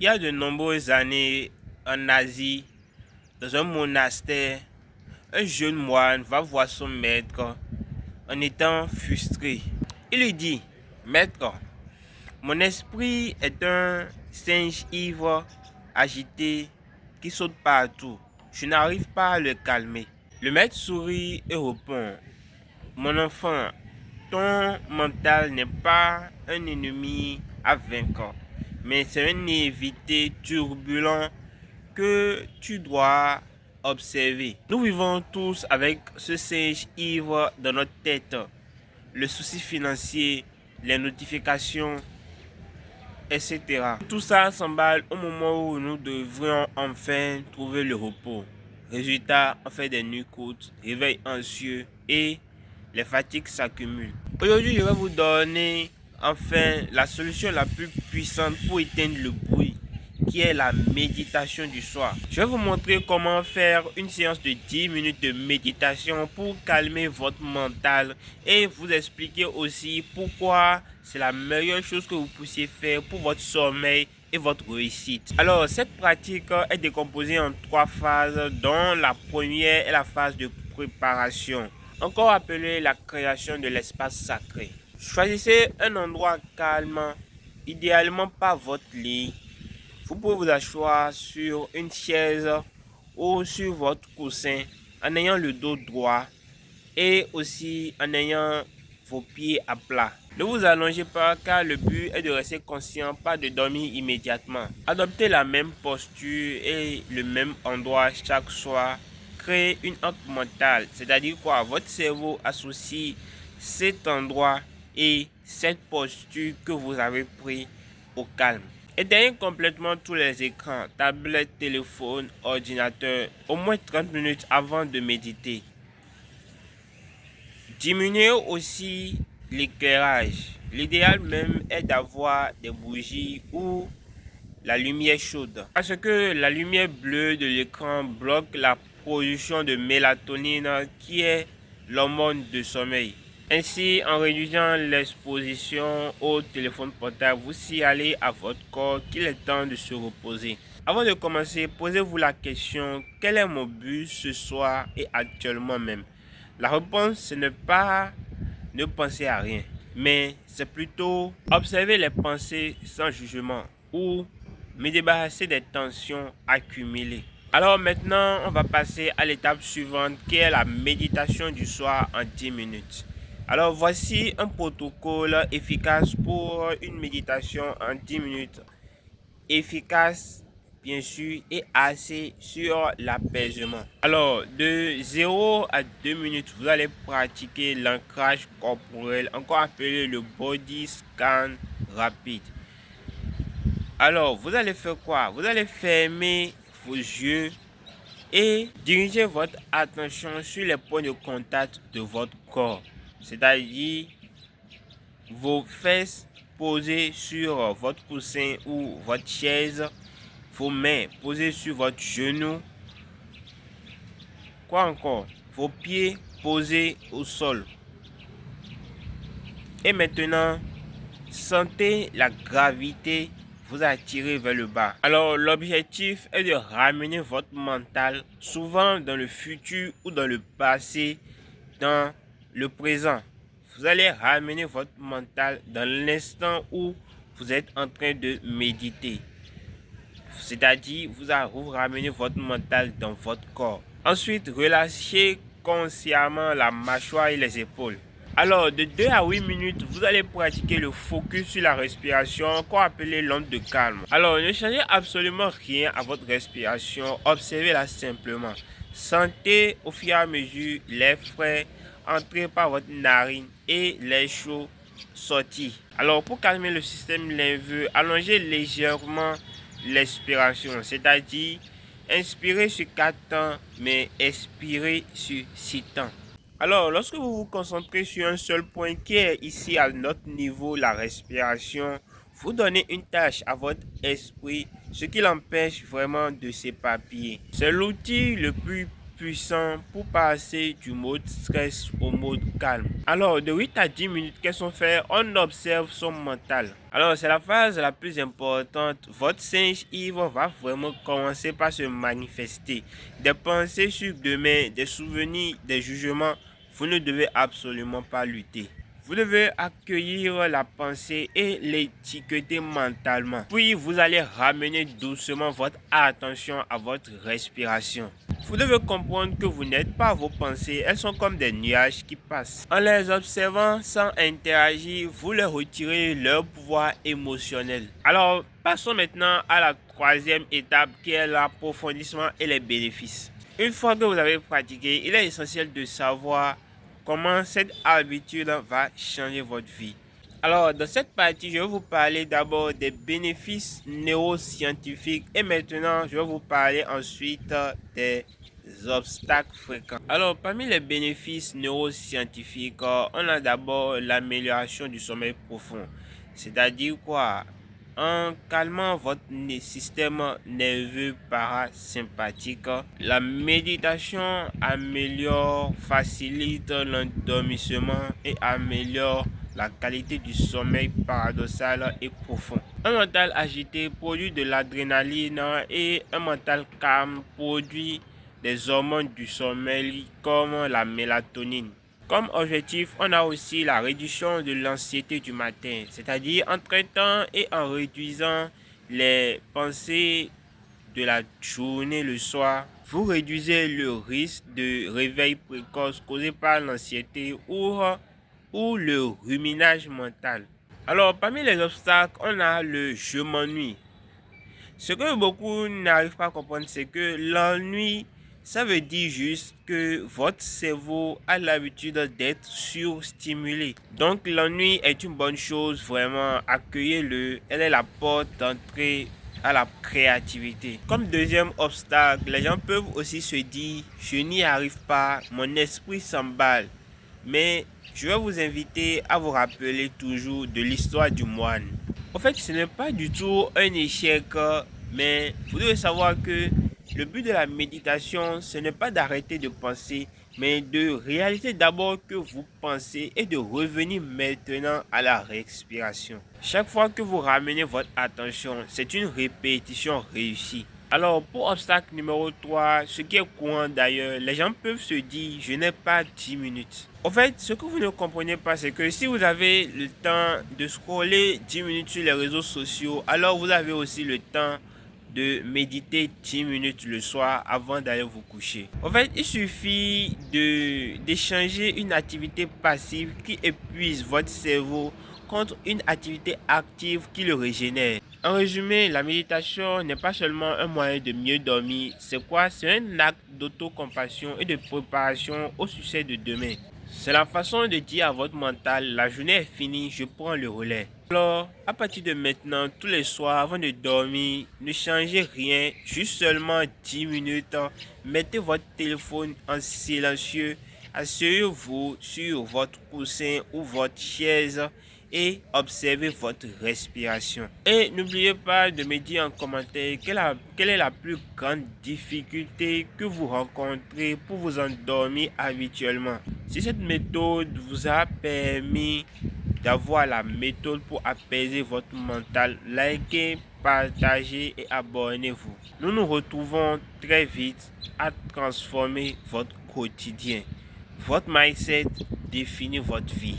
Il y a de nombreuses années, en Asie, dans un monastère, un jeune moine va voir son maître en étant frustré. Il lui dit: Maître, mon esprit est un singe ivre, agité, qui saute partout. Je n'arrive pas à le calmer. Le maître sourit et répond: Mon enfant, ton mental n'est pas un ennemi à vaincre, mais c'est un évité turbulent que tu dois observer. Nous vivons tous avec ce singe ivre dans notre tête. Le souci financier, les notifications, etc. Tout ça s'emballe au moment où nous devrions enfin trouver le repos. Résultat, on fait des nuits courtes, réveil anxieux et les fatigues s'accumulent. Aujourd'hui, je vais vous donner enfin la solution la plus puissante pour éteindre le bruit, qui est la méditation du soir. Je vais vous montrer comment faire une séance de 10 minutes de méditation pour calmer votre mental et vous expliquer aussi pourquoi c'est la meilleure chose que vous puissiez faire pour votre sommeil et votre réussite. Alors, cette pratique est décomposée en 3 phases, dont la première est la phase de préparation, encore appelée la création de l'espace sacré. Choisissez un endroit calme, idéalement pas votre lit. Vous pouvez vous asseoir sur une chaise ou sur votre coussin en ayant le dos droit et aussi en ayant vos pieds à plat. Ne vous allongez pas car le but est de rester conscient, pas de dormir immédiatement. Adoptez la même posture et le même endroit chaque soir. Créez une antre mentale, c'est-à-dire quoi? Votre cerveau associe cet endroit et cette posture que vous avez pris au calme. Éteignez complètement tous les écrans, tablettes, téléphones, ordinateurs, au moins 30 minutes avant de méditer. Diminuez aussi l'éclairage. L'idéal même est d'avoir des bougies ou la lumière chaude, parce que la lumière bleue de l'écran bloque la production de mélatonine qui est l'hormone de sommeil. Ainsi, en réduisant l'exposition au téléphone portable, vous signalez à votre corps qu'il est temps de se reposer. Avant de commencer, posez-vous la question: quel est mon but ce soir et actuellement même? La réponse, ce n'est pas ne penser à rien, mais c'est plutôt observer les pensées sans jugement ou me débarrasser des tensions accumulées. Alors maintenant, on va passer à l'étape suivante qui est la méditation du soir en 10 minutes. Alors voici un protocole efficace pour une méditation en 10 minutes. Efficace, bien sûr, et assez sur l'apaisement. Alors, de 0 à 2 minutes, vous allez pratiquer l'ancrage corporel, encore appelé le body scan rapide. Alors, vous allez faire quoi? Vous allez fermer vos yeux et diriger votre attention sur les points de contact de votre corps, c'est-à-dire vos fesses posées sur votre coussin ou votre chaise, vos mains posées sur votre genou. Quoi encore? Vos pieds posés au sol. Et maintenant, sentez la gravité vous attirer vers le bas. Alors, l'objectif est de ramener votre mental souvent dans le futur ou dans le passé, dans le présent. Vous allez ramener votre mental dans l'instant où vous êtes en train de méditer. C'est-à-dire, vous ramenez votre mental dans votre corps. Ensuite, relâchez consciemment la mâchoire et les épaules. Alors, de 2 à 8 minutes, vous allez pratiquer le focus sur la respiration, encore appelé l'onde de calme. Alors, ne changez absolument rien à votre respiration, observez-la simplement. Sentez au fur et à mesure l'air frais entrer par votre narine et l'air chaud sortir. Alors, pour calmer le système nerveux, allongez légèrement l'expiration, c'est-à-dire inspirez sur 4 temps, mais expirez sur 6 temps. Alors, lorsque vous vous concentrez sur un seul point qui est ici à notre niveau, la respiration, vous donnez une tâche à votre esprit, ce qui l'empêche vraiment de s'éparpiller. C'est l'outil le plus puissant pour passer du mode stress au mode calme. Alors, de 8 à 10 minutes, qu'est-ce qu'on fait? On observe son mental. Alors, c'est la phase la plus importante. Votre singe ivre va vraiment commencer par se manifester. Des pensées sur demain, des souvenirs, des jugements. Vous ne devez absolument pas lutter. Vous devez accueillir la pensée et l'étiqueter mentalement. Puis vous allez ramener doucement votre attention à votre respiration. Vous devez comprendre que vous n'êtes pas vos pensées, elles sont comme des nuages qui passent. En les observant sans interagir, vous leur retirez leur pouvoir émotionnel. Alors, passons maintenant à la troisième étape qui est l'approfondissement et les bénéfices. Une fois que vous avez pratiqué, il est essentiel de savoir comment cette habitude va changer votre vie. Alors, dans cette partie, je vais vous parler d'abord des bénéfices neuroscientifiques et maintenant, je vais vous parler ensuite des obstacles fréquents. Alors, parmi les bénéfices neuroscientifiques, on a d'abord l'amélioration du sommeil profond. C'est-à-dire quoi? En calmant votre système nerveux parasympathique, la méditation facilite l'endormissement et améliore la qualité du sommeil paradoxal et profond. Un mental agité produit de l'adrénaline et un mental calme produit des hormones du sommeil comme la mélatonine. Comme objectif, on a aussi la réduction de l'anxiété du matin, c'est-à-dire en traitant et en réduisant les pensées de la journée le soir. Vous réduisez le risque de réveil précoce causé par l'anxiété ou le ruminage mental. Alors, parmi les obstacles, on a le je m'ennuie. Ce que beaucoup n'arrivent pas à comprendre, c'est que l'ennui, ça veut dire juste que votre cerveau a l'habitude d'être surstimulé. Donc l'ennui est une bonne chose, vraiment, accueillez-le. Elle est la porte d'entrée à la créativité. Comme deuxième obstacle, les gens peuvent aussi se dire, je n'y arrive pas, mon esprit s'emballe. Mais je vais vous inviter à vous rappeler toujours de l'histoire du moine. En fait, ce n'est pas du tout un échec, mais vous devez savoir que le but de la méditation, ce n'est pas d'arrêter de penser, mais de réaliser d'abord que vous pensez et de revenir maintenant à la respiration. Chaque fois que vous ramenez votre attention, c'est une répétition réussie. Alors, pour obstacle numéro 3, ce qui est courant d'ailleurs, les gens peuvent se dire, je n'ai pas 10 minutes. En fait, ce que vous ne comprenez pas, c'est que si vous avez le temps de scroller 10 minutes sur les réseaux sociaux, alors vous avez aussi le temps de méditer 10 minutes le soir avant d'aller vous coucher. En fait, il suffit d'échanger une activité passive qui épuise votre cerveau contre une activité active qui le régénère. En résumé, la méditation n'est pas seulement un moyen de mieux dormir, c'est quoi? C'est un acte d'autocompassion et de préparation au succès de demain. C'est la façon de dire à votre mental, la journée est finie, je prends le relais. Alors, à partir de maintenant, tous les soirs, avant de dormir, ne changez rien, juste seulement 10 minutes. Mettez votre téléphone en silencieux, asseyez-vous sur votre coussin ou votre chaise et observez votre respiration. Et n'oubliez pas de me dire en commentaire quelle est la plus grande difficulté que vous rencontrez pour vous endormir habituellement. Si cette méthode vous a permis d'avoir la méthode pour apaiser votre mental, likez, partagez et abonnez-vous. Nous nous retrouvons très vite à transformer votre quotidien. Votre mindset définit votre vie.